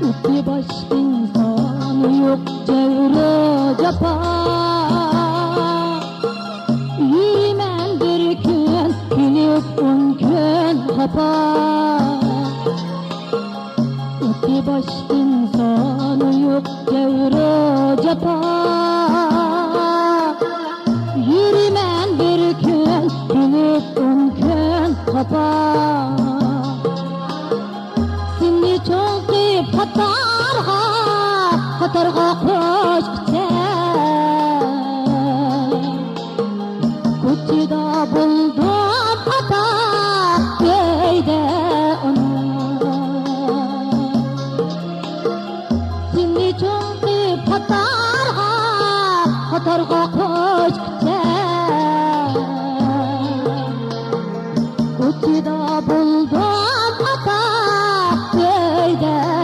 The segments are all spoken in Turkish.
İki baş insanı yok cevre cefa. Yürümen bir gün, günüp 10 gün hapa. İki baş insanı yok cevre cefa. Yürümen bir gün, günüp 10 gün hapa. Seni çok deyip Katarga koş gitsen Kuchida buldum ata Geyde ona Seni çok deyip Katarga koş gitsen Kuchida buldum ata Geyde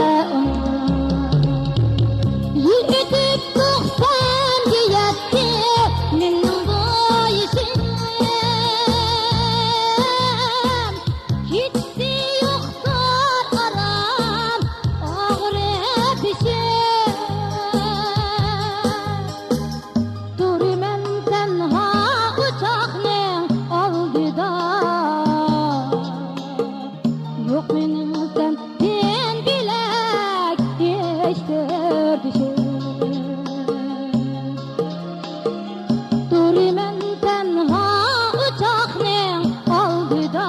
Yok benim sen din bilek değiştirdi Duri men tenha uçakning oldida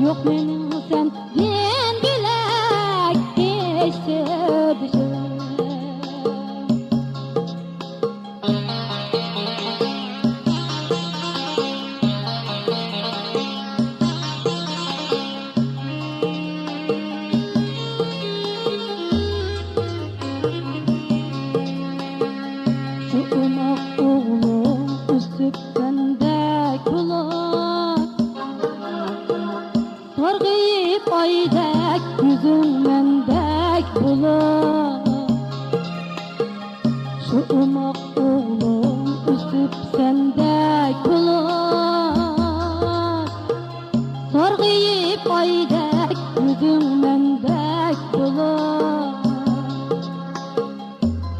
Yok benim sen din bilek değiştirdi Umak oğlum üstüp sende kulak Sargıyıp aydek yüzün mendek bular Şu umak oğlum üstüp sende kulak Sargıyıp aydek yüzün mendek bular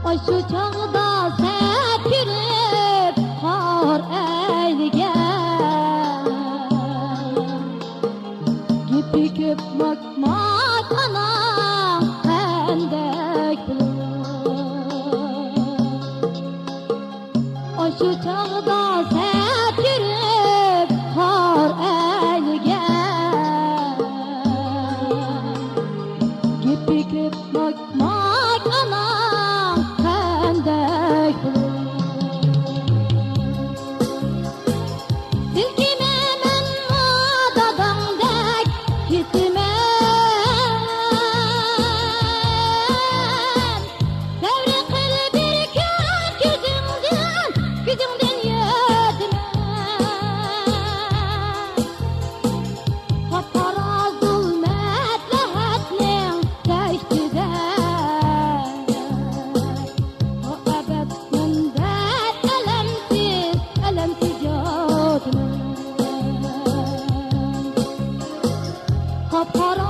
Ay şu çağda sepirip har eyligen Gibi köp makmak anam hendek bular Ay şu çağda sepirip har eyligen Gibi köp makmak anam hendek bular Silkimemen madadandek gitmem Devre kıl bir gün gözümden yetmem Kapkara zulmet lehetning teştide O ebed mündet elemsiz yatmam Kapkara